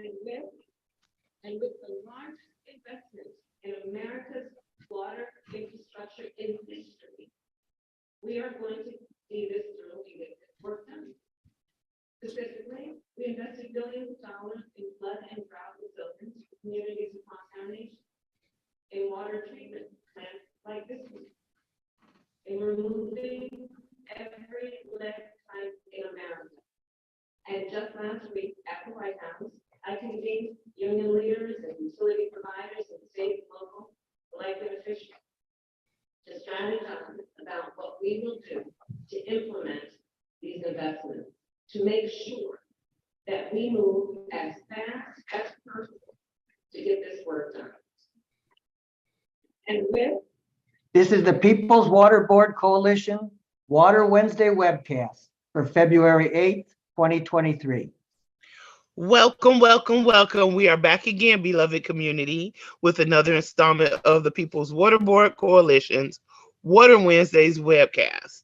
And with the large investment in America's water infrastructure in history, we are going to see this through and get this work done. Specifically, we invested billions of dollars in flood and drought resilience for communities across our nation, in water treatment plants like this one, in removing every lead pipe in America. And just last week at the White House, I convened union leaders and utility providers and state and local elected officials to strategize about what we will do to implement these investments, to make sure that we move as fast as possible to get this work done. And This is the People's Water Board Coalition Water Wednesday webcast for February 8th, 2023. Welcome, welcome, welcome. We are back again, beloved community, with another installment of the People's Water Board Coalition's Water Wednesdays webcast.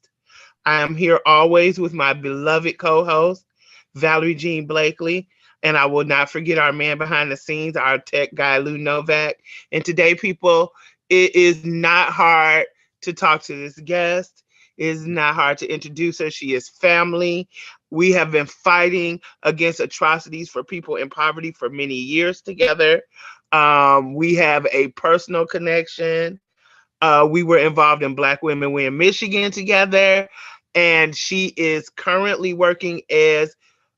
I am here always with my beloved co-host, Valerie Jean Blakely, and I will not forget our man behind the scenes, our tech guy, Lou Novak. And today, people, it is not hard to talk to this guest. It is not hard to introduce her. She is family. We have been fighting against atrocities for people in poverty for many years together. We have a personal connection. We were involved in Black Women Win Michigan together, and she is currently working as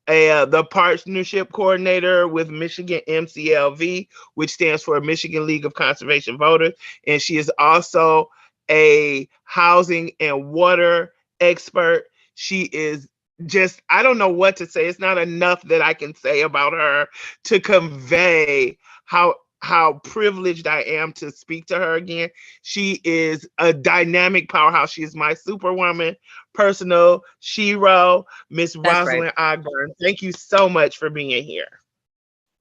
the partnership coordinator with Michigan MCLV, which stands for Michigan League of Conservation Voters, and she is also a housing and water expert. She is just, I don't know what to say. It's not enough that I can say about her to convey how privileged I am to speak to her again. She is a dynamic powerhouse. She is my superwoman, personal shero, Miss Roslyn Ogburn. Thank you so much for being here.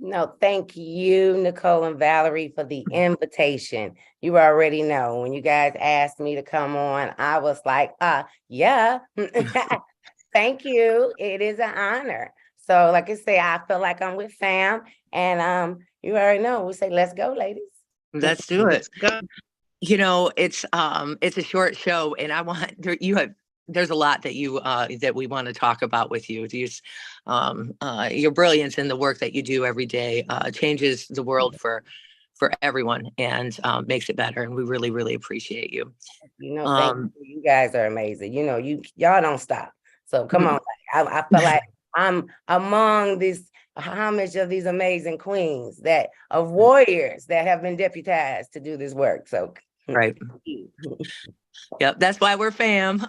No, thank you, Nicole and Valerie, for the invitation. You already know when you guys asked me to come on, I was like, yeah. Thank you. It is an honor. So like I say, I feel like I'm with fam, and you already know, we say, let's go, ladies. Let's do it. Let's go. You know, it's a short show, and I want there's a lot that you that we want to talk about with you. Your brilliance in the work that you do every day changes the world for everyone, and makes it better. And we really, really appreciate you. You know, thank you. You guys are amazing. You know, y'all don't stop. So come on. I feel like I'm among this homage of these amazing queens of warriors that have been deputized to do this work. So right. Yep, that's why we're fam.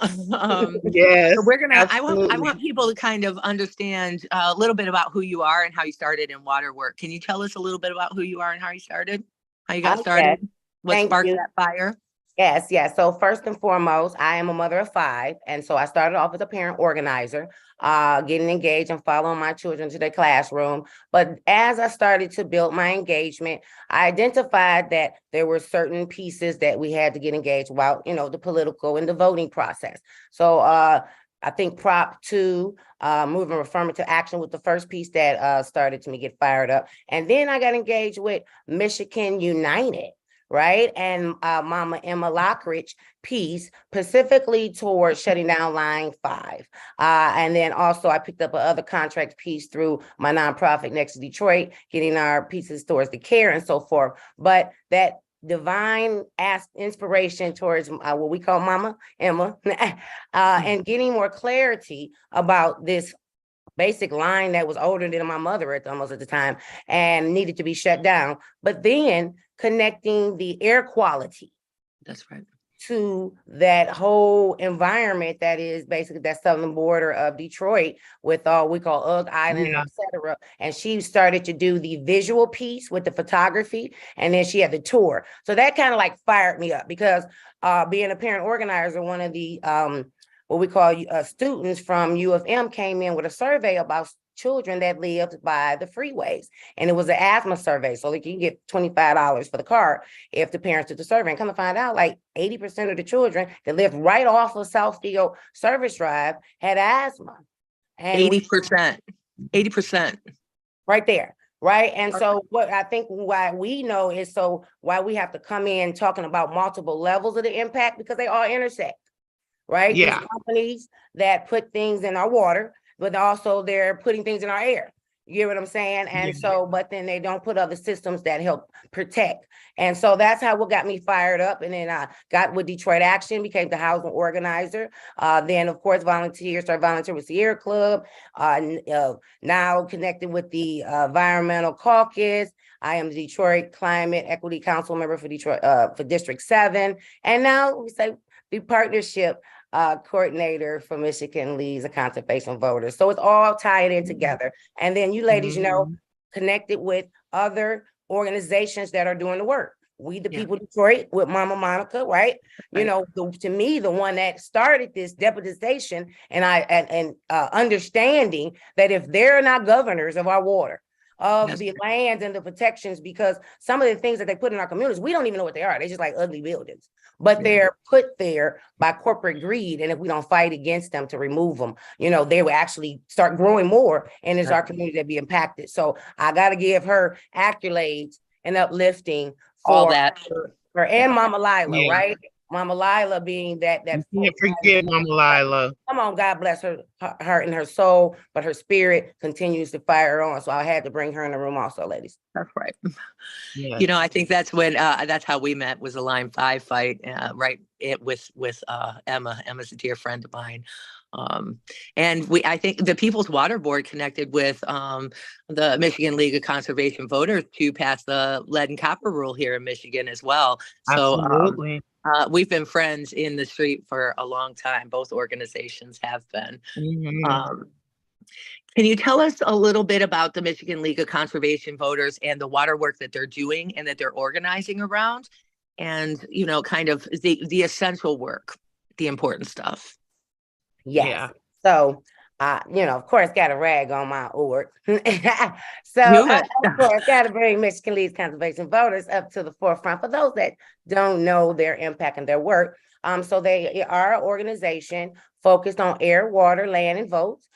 Yes. So I want people to kind of understand a little bit about who you are and how you started in water work. Can you tell us a little bit about who you are and how you started? How you got started? What sparked that fire? Yes. So first and foremost, I am a mother of 5. And so I started off as a parent organizer, getting engaged and following my children to their classroom. But as I started to build my engagement, I identified that there were certain pieces that we had to get engaged about, the political and the voting process. So I think Prop 2, moving affirmative action, was the first piece that started to me get fired up. And then I got engaged with Michigan United. Right. And Mama Emma Lockridge piece specifically towards shutting down Line 5. And then also I picked up another contract piece through my nonprofit Next to Detroit, getting our pieces towards the care and so forth. But that divine inspiration towards what we call Mama Emma and getting more clarity about this basic line that was older than my mother almost at the time and needed to be shut down. But then connecting the air quality. That's right. To that whole environment that is basically that southern border of Detroit with all we call Ugg Island, et cetera. And she started to do the visual piece with the photography, and then she had the tour. So that kind of like fired me up because being a parent organizer, one of the what we call students from U of M came in with a survey about children that lived by the freeways. And it was an asthma survey. So like you can get $25 for the car if the parents did the survey. And come to find out, like 80% of the children that lived right off of Southfield Service Drive had asthma. And 80%. 80%. Right there. right? And so what I think why we know is so why we have to come in talking about multiple levels of the impact, because they all intersect, right? These Yeah. companies that put things in our water, but also they're putting things in our air. You get what I'm saying? And Yeah. so, but then they don't put other systems that help protect. And so that's how what got me fired up. And then I got with Detroit Action, became the housing organizer. Then of course, started volunteer with Sierra Club. Now connected with the Environmental Caucus. I am the Detroit Climate Equity Council member for Detroit, for District 7. And now we say the partnership coordinator for Michigan Leagues of Conservation Voters. So it's all tied in together. And then you ladies, connected with other organizations that are doing the work. We the Yeah. People Detroit with Mama Monica, right? You Right. know, to me, the one that started this deputization and understanding that if they're not governors of our water, of Yes. the lands and the protections, because some of the things that they put in our communities, we don't even know what they are. They're just like ugly buildings, but Yeah. they're put there by corporate greed. And if we don't fight against them to remove them, you know, they will actually start growing more, and it's our community that be impacted. So I got to give her accolades and uplifting All for that. her and Mama Lila, Yeah. right? Mama Lila being that You can't forget Mama Lila. come on, God bless her heart and her soul, but her spirit continues to fire on. So I had to bring her in the room also, ladies. That's right. Yeah. You know, I think that's when that's how we met, was a Line 5 fight, right? With Emma. Emma's a dear friend of mine. And I think the People's Water Board connected with the Michigan League of Conservation Voters to pass the lead and copper rule here in Michigan as well. So Absolutely. we've been friends in the street for a long time. Both organizations have been. Mhm. Can you tell us a little bit about the Michigan League of Conservation Voters and the water work that they're doing and that they're organizing around, and, you know, kind of the essential work, the important stuff? Yes. Yeah. So, you know, of course, got to rag on my org. So, Do it. of course, got to bring Michigan League's conservation voters up to the forefront for those that don't know their impact and their work. So they are an organization focused on air, water, land, and votes.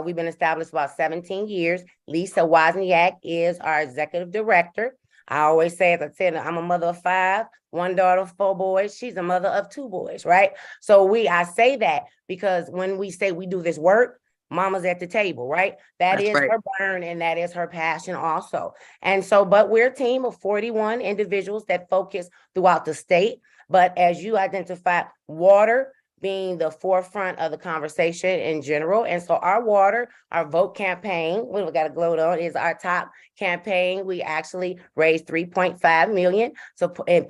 We've been established about 17 years. Lisa Wozniak is our executive director. I always say, as I said, I'm a mother of 5, one daughter, 4 boys. She's a mother of 2 boys, right? So I say that because when we say we do this work, mama's at the table, right? That That's is right. her burn, and that is her passion also. And so, but we're a team of 41 individuals that focus throughout the state. But as you identified, water being the forefront of the conversation in general. And so our vote campaign, what we got to gloat on, is our top campaign. We actually raised 3.5 million. So and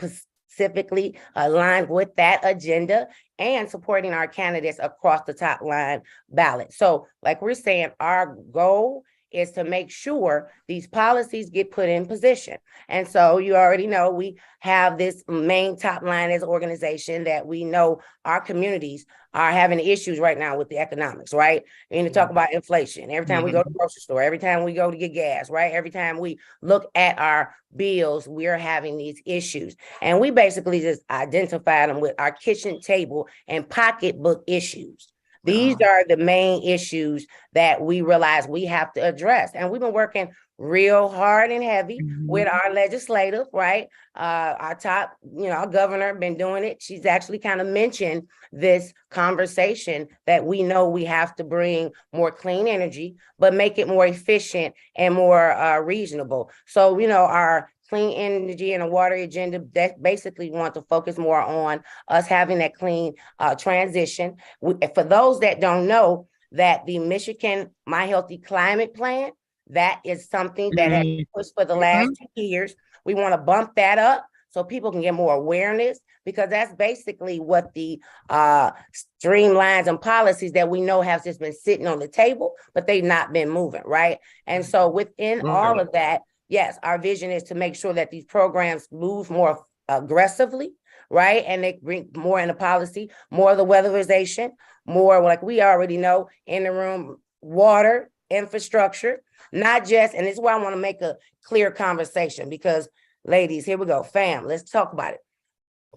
specifically aligned with that agenda and supporting our candidates across the top line ballot. So like we're saying, our goal is to make sure these policies get put in position. And so you already know we have this main top line as an organization that we know our communities are having issues right now with the economics, right? And to talk about inflation. Every time we go to the grocery store, every time we go to get gas, right? Every time we look at our bills, we're having these issues. And we basically just identified them with our kitchen table and pocketbook issues. These are the main issues that we realize we have to address. And we've been working real hard and heavy with our legislative, right? Our top, our governor been doing it. She's actually kind of mentioned this conversation that we know we have to bring more clean energy, but make it more efficient and more reasonable. So, our clean energy and a water agenda that basically want to focus more on us having that clean transition. For those that don't know, that the Michigan My Healthy Climate Plan, that is something that has been pushed for the last 2 years. We want to bump that up so people can get more awareness, because that's basically what the streamlines and policies that we know have just been sitting on the table, but they've not been moving, right? And so within all of that, yes, our vision is to make sure that these programs move more aggressively, right? And they bring more into policy, more of the weatherization, more like we already know in the room, water, infrastructure, not just, and this is why I want to make a clear conversation, because ladies, here we go, fam, let's talk about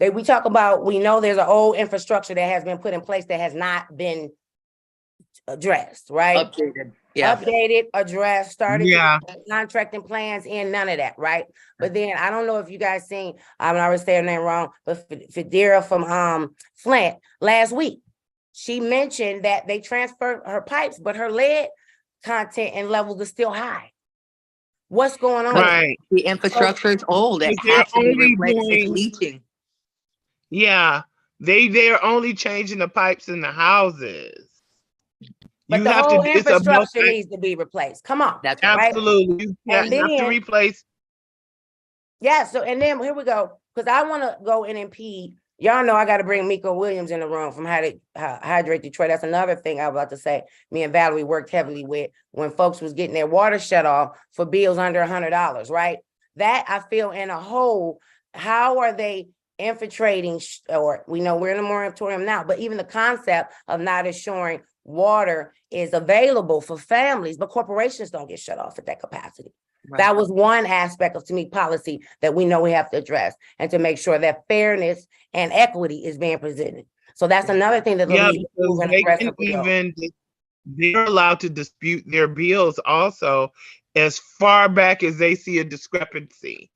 it. We know there's an old infrastructure that has been put in place that has not been addressed, right? Updated. Yeah. Updated, addressed, started to Yeah. get contracting plans in, none of that, right? But then I don't know if you guys seen, I always say her name wrong, but Fidera from Flint last week, she mentioned that they transferred her pipes, but her lead content and levels are still high. What's going on? Right. The infrastructure is old. It Because they're has to be only replaced. It's doing- leaching. Yeah. They're only changing the pipes in the houses. But You the have whole to, it's a infrastructure needs to be replaced. Come on. That's right. absolutely. You have And to then- replace. Yeah, so and then here we go, because I want to go in and impede. Y'all know I got to bring Miko Williams in the room from Hydrate Detroit. That's another thing I was about to say. Me and Valerie worked heavily with when folks was getting their water shut off for bills under $100, right? That I feel in a hole. How are they infiltrating? Or we know we're in a moratorium now, but even the concept of not assuring water is available for families, but corporations don't get shut off at that capacity. Right. That was one aspect of, to me, policy that we know we have to address and to make sure that fairness and equity is being presented. So that's another thing that the Yeah, league is because moving they can aggressively on. even, they're allowed to dispute their bills also as far back as they see a discrepancy.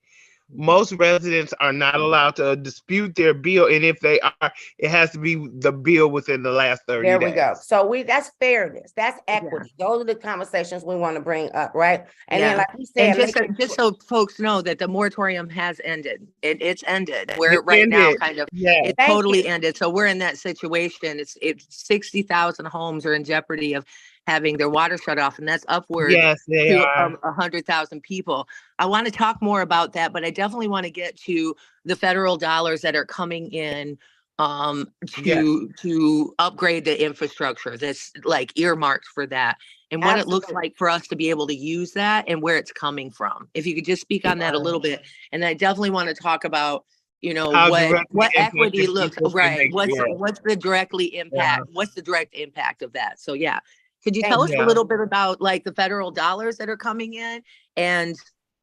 Most residents are not allowed to dispute their bill, and if they are, it has to be the bill within the last 30 There days. we go. So that's fairness, that's equity. Those are the conversations we want to bring up, right? And then, Yeah. like we said, And just so folks know that the moratorium has ended. It's ended. We're It right now ended. kind of, Yeah. it Thank totally you. ended. So we're in that situation. It's 60,000 homes are in jeopardy of having their water shut off, and that's upwards Yes, they to are. 100,000 people. I want to talk more about that, but I definitely want to get to the federal dollars that are coming in to upgrade the infrastructure that's like earmarked for that, and what it looks Absolutely. like for us to be able to use that and where it's coming from. If you could just speak on that a little bit. And I definitely want to talk about, you know, How what directly equity impacted looks people right. can make What's the directly impact? What's the direct impact of that? So yeah. Could you Thank tell us you. a little bit about like the federal dollars that are coming in and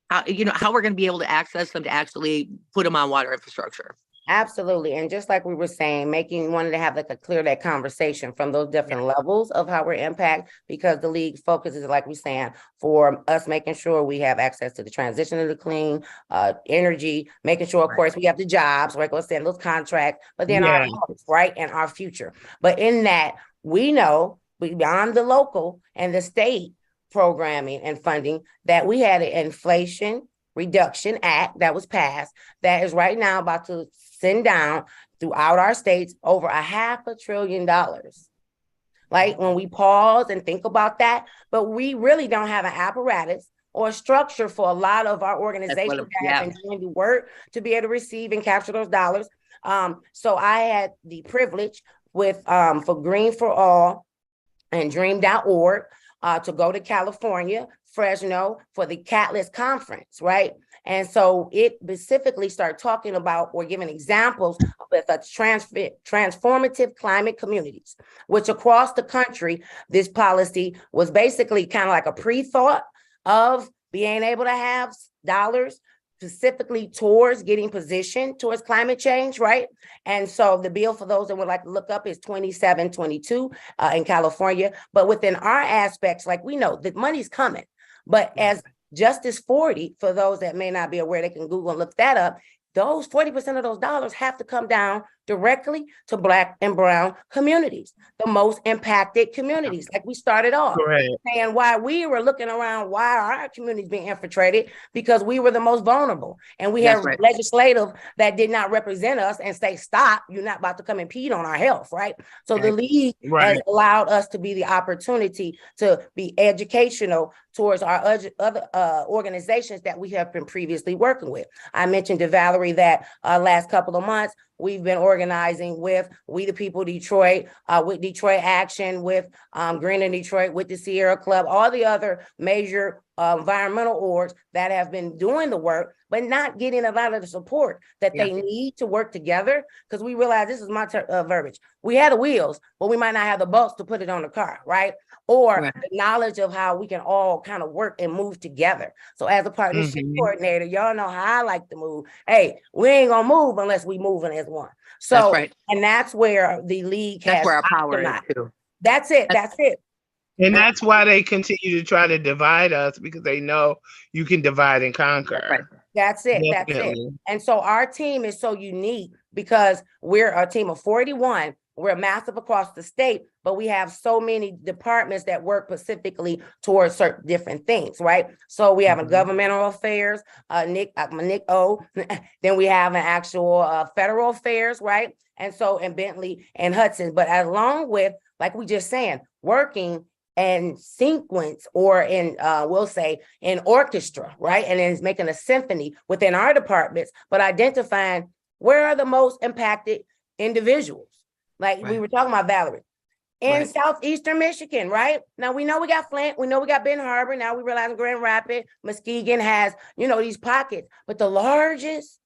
how, you know, how we're going to be able to access them to actually put them on water infrastructure? Absolutely. And just like we were saying, wanted to have like a clear that conversation from those different levels of how we're impact, because the league focuses, like we're saying, for us making sure we have access to the transition to the clean energy, making sure, of course, we have the jobs, like I was saying, those contracts, but then our health, right, and our future. But in that, we know beyond the local and the state programming and funding that we had an Inflation Reduction Act that was passed that is right now about to send down throughout our states over $500 billion. Like when we pause and think about that, but we really don't have an apparatus or structure for a lot of our organizations that have been doing the work to be able to receive and capture those dollars. So I had the privilege with for Green for All and Dream.org to go to California, Fresno, for the Catalyst Conference, right? And so it specifically started talking about or giving examples with a transformative climate communities, which across the country, this policy was basically kind of like a pre-thought of being able to have dollars specifically towards getting positioned towards climate change, right? And so the bill, for those that would like to look up, is 2722 in California. But within our aspects, like we know that money's coming, but as Justice 40, for those that may not be aware, they can Google and look that up. Those 40% of those dollars have to come down directly to Black and Brown communities, the most impacted communities. Like we started off saying why we were looking around, why are our communities being infiltrated? Because we were the most vulnerable. And we have legislative that did not represent us and say, stop, you're not about to come impede on our health, right? So the league has allowed us to be the opportunity to be educational towards our other organizations that we have been previously working with. I mentioned to Valerie that last couple of months, we've been organizing with We the People Detroit, with Detroit Action, with Green in Detroit, with the Sierra Club, all the other major environmental orgs that have been doing the work, but not getting a lot of the support that they need to work together. Because we realize, this is my verbiage, we had the wheels, but we might not have the bolts to put it on the car, right? Or the knowledge of how we can all kind of work and move together. So as a partnership coordinator, y'all know how I like to move. Hey, we ain't gonna move unless we moving as one. So, and that's where the league has where our power is too. That's it. That's it. And that's why they continue to try to divide us, because they know you can divide and conquer. Right. That's it. That's it. Definitely. And so our team is so unique because we're a team of 41. We're massive across the state, but we have so many departments that work specifically towards certain different things, right? So we have a governmental affairs, Nick O. Then we have an actual federal affairs, right? And so in Bentley and Hudson, but along with, like we just saying, working and sequence or in we'll say in orchestra, right? And then it's making a symphony within our departments, but identifying where are the most impacted individuals. Like we Right. were talking about Valerie. In Right. southeastern Michigan, right? Now we know we got Flint, we know we got Ben Harbor, now we realize Grand Rapids, Muskegon has, these pockets, but the largest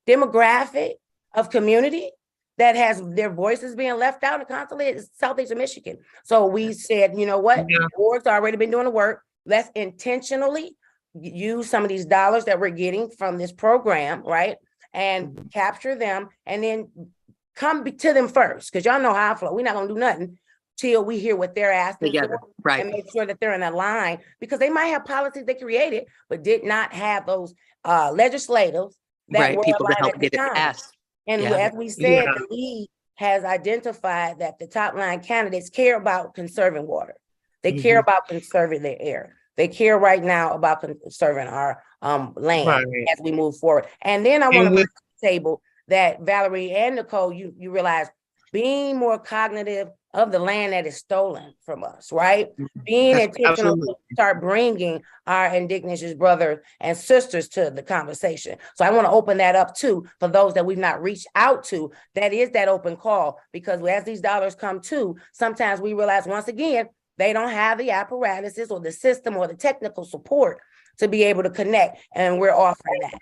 demographic of community that has their voices being left out and constantly is southeastern Michigan. So we said, you know what? Yeah. Board's already been doing the work. Let's intentionally use some of these dollars that we're getting from this program, right? And capture them and then come to them first. Because y'all know how I flow. We're not gonna do nothing till we hear what they're asking Together. for Right. and make sure that they're in a line, because they might have policies they created, but did not have those legislators that Right. were People to aligned help at the get it time. passed. And Yeah. as we said, Yeah. the league has identified that the top line candidates care about conserving water. They care about conserving their air. They care right now about conserving our land Right. as we move forward. And then I want to And bring with to the table that Valerie and Nicole, you realize being more cognitive of the land that is stolen from us, right? Being That's intentional absolutely. to start bringing our indigenous brothers and sisters to the conversation. So I want to open that up too for those that we've not reached out to. That is that open call, because as these dollars come to, sometimes we realize once again, they don't have the apparatuses or the system or the technical support to be able to connect, and we're offering that.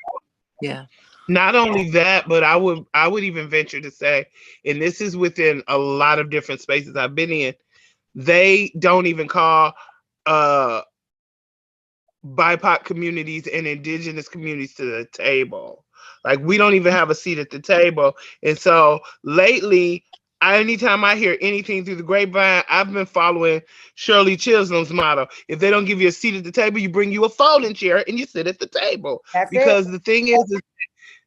Yeah. Not only that, but I would even venture to say, and this is within a lot of different spaces I've been in, they don't even call BIPOC communities and indigenous communities to the table. Like, we don't even have a seat at the table. And so lately, anytime I hear anything through the grapevine, I've been following Shirley Chisholm's motto. If they don't give you a seat at the table, you bring you a folding chair and you sit at the table. That's Because it. the thing is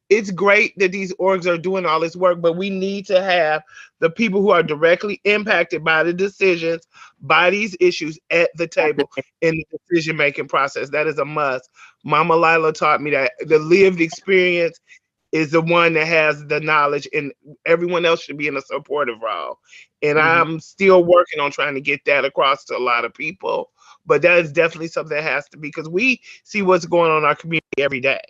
it's great that these orgs are doing all this work, but we need to have the people who are directly impacted by the decisions, by these issues at the table in the decision-making process. That is a must. Mama Lila taught me that the lived experience is the one that has the knowledge, and everyone else should be in a supportive role. And I'm still working on trying to get that across to a lot of people, but that is definitely something that has to be, because we see what's going on in our community every day.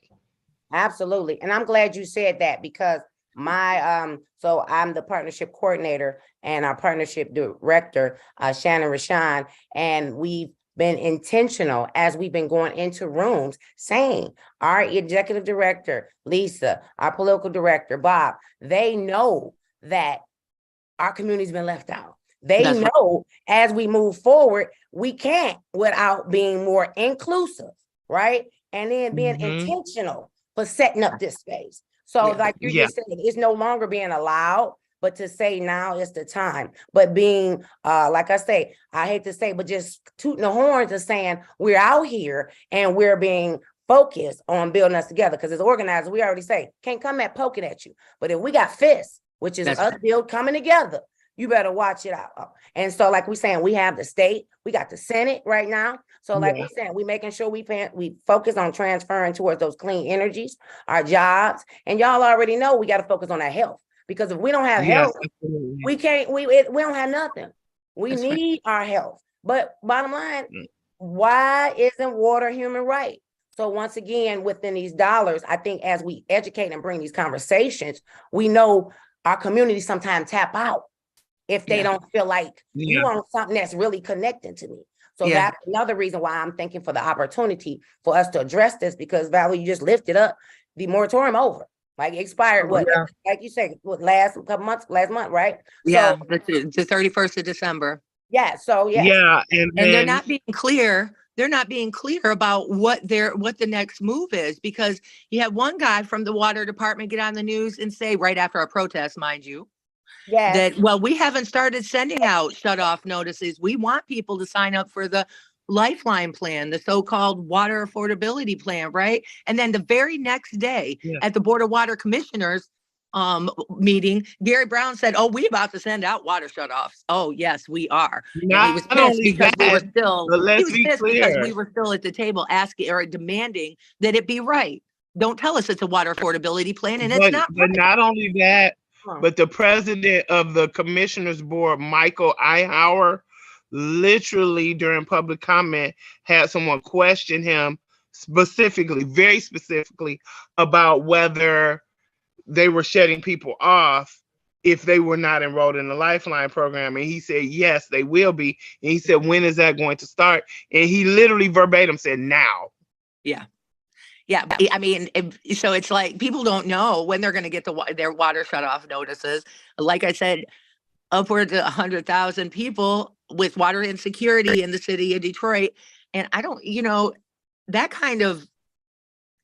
Absolutely. And I'm glad you said that, because so I'm the partnership coordinator and our partnership director, Shannon Rashan, and we've been intentional as we've been going into rooms saying our executive director, Lisa, our political director, Bob, they know that our community's been left out. They That's right. know as we move forward, we can't without being more inclusive, right? And then being intentional for setting up this space. So Yeah. like you Yeah. just said, it's no longer being allowed, but to say now is the time. But being, like I say, I hate to say, but just tooting the horns and saying we're out here and we're being focused on building us together. Because as organizers, we already say, can't come at poking at you. But if we got fists, which is That's us build coming together, you better watch it out. And so like we're saying, we have the state, we got the Senate right now. So like we're saying, we making sure we focus on transferring towards those clean energies, our jobs. And y'all already know we got to focus on our health, because if we don't have Yes, health, absolutely. we don't have nothing. We That's right. need our health. But bottom line, why isn't water human right? So once again, within these dollars, I think as we educate and bring these conversations, we know our community sometimes tap out if they Yeah. don't feel like you Yeah. want something that's really connecting to me. So Yeah. that's another reason why I'm thanking for the opportunity for us to address this, because Valerie, you just lifted up the moratorium over. Like it expired, what? Yeah. Like you said, what, last month, right? Yeah. So The 31st of December. yeah, so yes. Yeah, and And they're then not being clear. They're not being clear about what the next move is, because you had one guy from the water department get on the news and say, right after a protest, mind you, Yes. That, well, we haven't started sending out shut off notices. We want people to sign up for the Lifeline plan, the so-called water affordability plan, right? And then the very next day Yeah. at the Board of Water Commissioners meeting, Gary Brown said, "Oh, we about to send out water shut-offs." Oh, yes, we are. And he was Not pissed only because we were that, still, but he let's was be pissed because we clear. were still at the table asking or demanding that it be right. Don't tell us it's a water affordability plan and it's not But right. not only that, Huh. but the president of the commissioners board, Michael Ihauer, literally during public comment had someone question him specifically, very specifically, about whether they were shutting people off if they were not enrolled in the Lifeline program. And he said, yes, they will be. And he said, when is that going to start? And he literally verbatim said, now. Yeah. Yeah, but I mean, so it's like people don't know when they're going to get their water shut off notices. Like I said, upwards of 100,000 people with water insecurity in the city of Detroit. And I don't, that kind of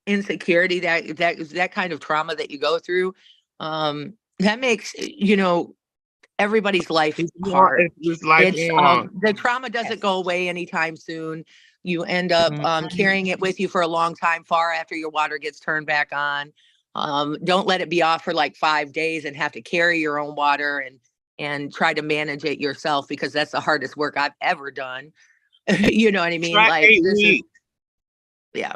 insecurity, that kind of trauma that you go through, that makes, everybody's life hard. It's lifelong. The trauma doesn't go away anytime soon. You end up carrying it with you for a long time, far after your water gets turned back on. Don't let it be off for like 5 days and have to carry your own water and try to manage it yourself, because that's the hardest work I've ever done. You know what I mean? Try Like 8 this is, weeks. yeah,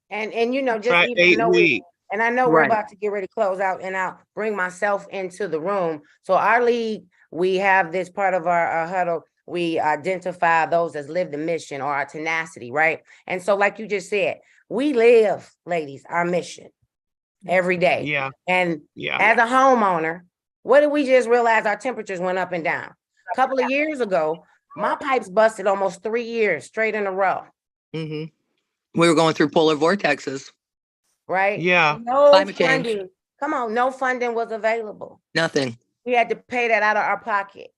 And just Try even 8 know it, weeks. and I know we're Right. about to get ready to close out, and I'll bring myself into the room. So our league, we have this part of our huddle. We identify those that live the mission or our tenacity, right? And so, like you just said, we live, ladies, our mission every day. Yeah, And yeah. as a homeowner, what did we just realize? Our temperatures went up and down. A couple of years ago, my pipes busted almost 3 years straight in a row, hmm we were going through polar vortexes. right? Yeah. No Climate change. funding. Come on, no funding was available. Nothing. We had to pay that out of our pocket.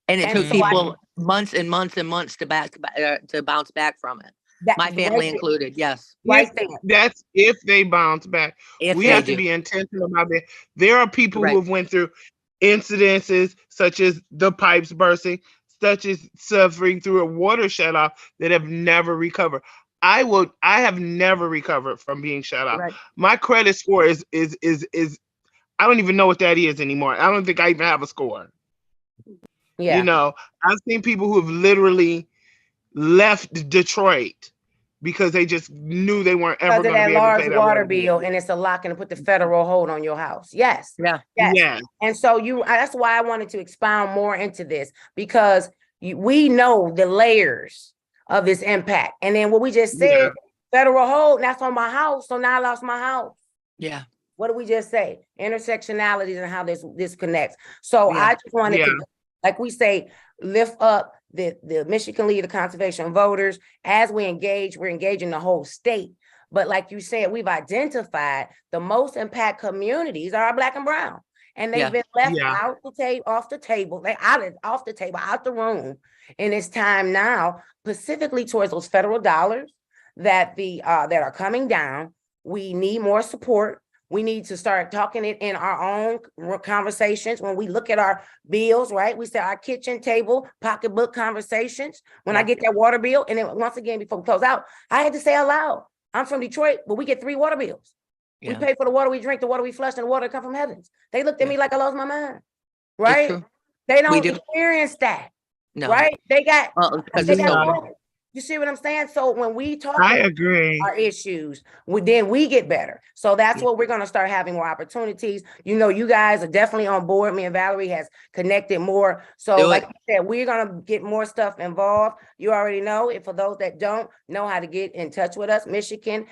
And it And took so I- people months and months and months to bounce back from it. That My family right included. Yes. Right If- there. That's if they bounce back. If We they have to do. be intentional about that. There are people Right. who have went through incidences such as the pipes bursting, such as suffering through a water shut off, that have never recovered. I have never recovered from being shut off. Right. My credit score is I don't even know what that is anymore. I don't think I even have a score. Yeah. I've seen people who have literally left Detroit because they just knew they weren't ever Because of going to that be able to large pay that water bill, and it's a lock and put the federal hold on your house. Yes. Yeah. Yes. Yeah. And so that's why I wanted to expound more into this, because we know the layers of this impact. And then what we just said, Yeah. federal hold, that's on my house. So now I lost my house. Yeah. What did we just say? Intersectionalities and how this connects. So Yeah. I just wanted Yeah. to, like we say, lift up the Michigan League of Conservation Voters. As we engage, we're engaging the whole state. But like you said, we've identified the most impact communities are Black and brown. And they've Yeah. been left Yeah. out off the table. They off the table, out the room. And it's time now, specifically towards those federal dollars that that are coming down. We need more support. We need to start talking it in our own conversations. When we look at our bills, right? We say our kitchen table, pocketbook conversations. When I get that water bill, and then once again, before we close out, I had to say out loud, I'm from Detroit, but we get 3 water bills. Yeah. We pay for the water we drink, the water we flush, and the water that come from heavens. They looked at me like I lost my mind, right? true. They don't do. experience that, No. right? They got, Because they it's got so broke. You see what I'm saying? So when we talk I about agree. our issues, then we get better. So that's Yeah. what we're going to start having more opportunities. You guys are definitely on board. Me and Valerie has connected more. So Do like it. I said, we're going to get more stuff involved. You already know. If for those that don't know how to get in touch with us, an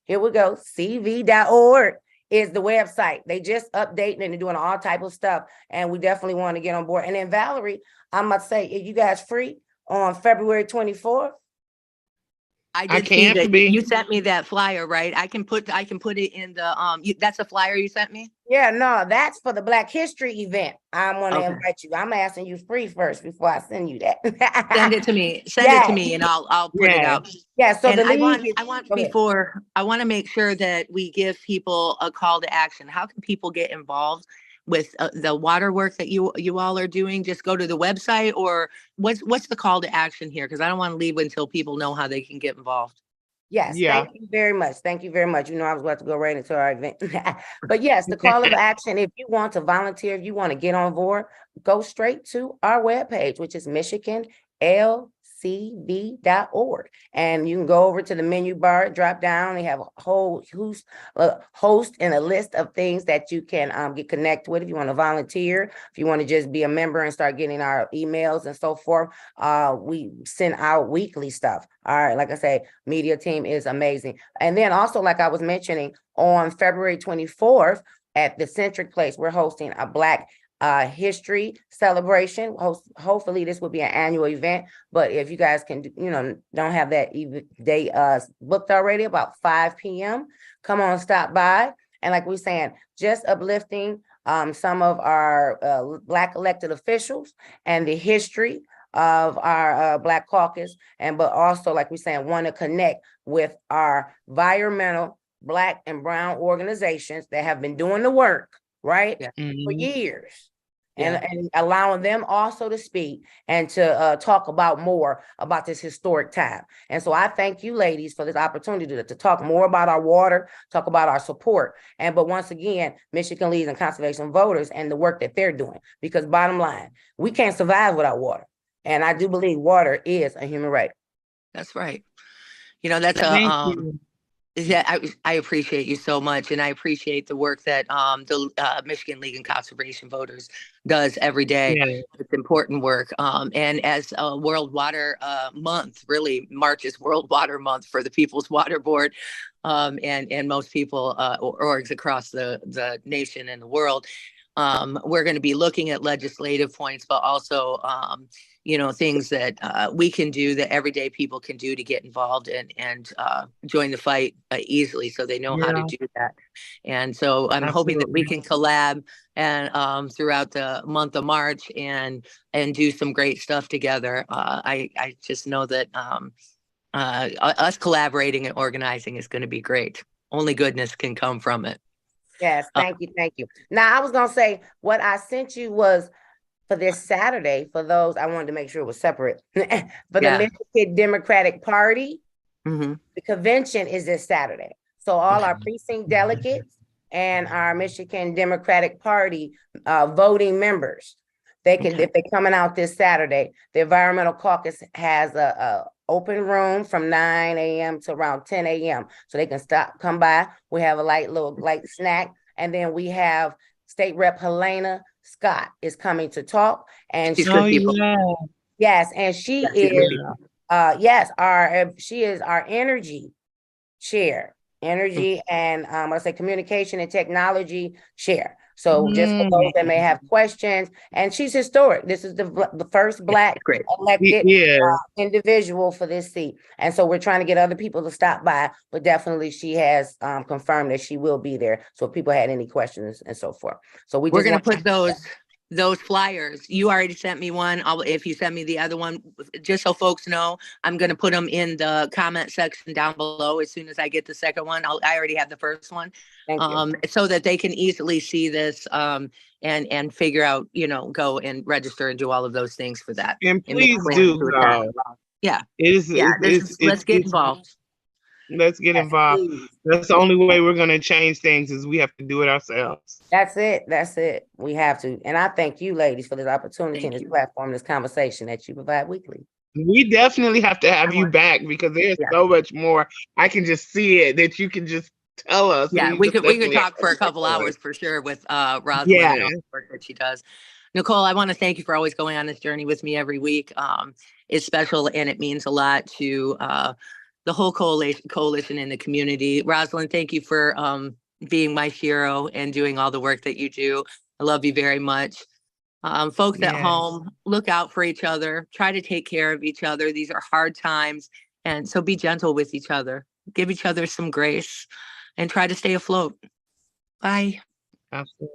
here we go, cv.org is the website. They just updating and doing all type of stuff. And we definitely want to get on board. And then Valerie, I must say, are you guys free on February 24th? I I did see can't that be. you sent me that flyer, right? I can put it in the that's a flyer you sent me? Yeah, no, that's for the Black History event. I want to Okay. invite you. I'm asking you free first before I send you that. Send it to me. Send it to me and I'll put it Yeah. out. Yeah, so And the I want league. I want to make sure that we give people a call to action. How can people get involved? the water work that you all are doing, just go to the website, or what's the call to action here? Because I don't want to leave until people know how they can get involved. Yes, Yeah. thank you very much. Thank you very much. You know, I was about to go right into our event. But yes, the call of action, if you want to volunteer, if you want to get on board, go straight to our webpage, which is MichiganLCV.org. And you can go over to the menu bar, drop down, they have a whole host and a list of things that you can get connected with if you want to volunteer, if you want to just be a member and start getting our emails and so forth. We send out weekly stuff. All right, like I say, media team is amazing. And then also, like I was mentioning, on February 24th at the Centric Place, we're hosting a Black history celebration. Hopefully this will be an annual event, but if you guys can, don't have that day booked already, about 5 p.m., come on, stop by. And like we're saying, just uplifting some of our Black elected officials and the history of our Black caucus, but also, like we're saying, want to connect with our environmental Black and brown organizations that have been doing the work, right, for years. And allowing them also to speak and to talk about more about this historic time. And so I thank you ladies for this opportunity to talk more about our water, talk about our support. But once again, Michigan Leads and Conservation Voters and the work that they're doing, because bottom line, we can't survive without water. And I do believe water is a human right. That's right. That's Thank you. yeah, I appreciate you so much, and I appreciate the work that the Michigan League and Conservation Voters does every day. Yeah. It's important work. And as World Water Month, really March is World Water Month for the People's Water Board, and most people orgs across the nation and the world. We're going to be looking at legislative points, but also things that we can do, that everyday people can do to get involved and join the fight easily, so they know how to do that. And so I'm hoping that we can collab and throughout the month of March and do some great stuff together. I just know that us collaborating and organizing is going to be great. Only goodness can come from it. Yes, thank you, thank you. Now, I was going to say, what I sent you was for this Saturday, for those, I wanted to make sure it was separate. For the Michigan Democratic Party, the convention is this Saturday. So all our precinct delegates and our Michigan Democratic Party voting members, they can, if they're coming out this Saturday, the Environmental Caucus has a open room from 9 a.m. to around 10 a.m. So they can come by. We have a light snack. And then we have State Rep Helena Scott is coming to talk. And she's good people. Yes, and she is she is our energy chair, and I say communication and technology chair. So just for those that may have questions, and she's historic. This is the first Black elected individual for this seat. And so we're trying to get other people to stop by, but definitely she has confirmed that she will be there. So if people had any questions and so forth. So we're going to put those flyers. You already sent me one. If you send me the other one, just so folks know, I'm going to put them in the comment section down below as soon as I get the second one. I already have the first one. Thank you. So that they can easily see this and figure out, go and register and do all of those things for that. And please do go. Yeah. Let's get involved. Let's get involved. That's the only way we're going to change things, is we have to do it ourselves. That's it. We have to. And I thank you ladies for this opportunity and this platform, this conversation that you provide weekly. We definitely have to have you back, because there's so much more. I can just see it that you can just tell us. Yeah, we could talk for a couple hours for sure with Roslyn and all the work that she does. Nicole, I want to thank you for always going on this journey with me every week. It's special, and it means a lot to the whole coalition in the community. Roslyn, thank you for being my hero and doing all the work that you do. I love you very much. Folks at home, look out for each other. Try to take care of each other. These are hard times. And so be gentle with each other. Give each other some grace and try to stay afloat. Bye. Absolutely.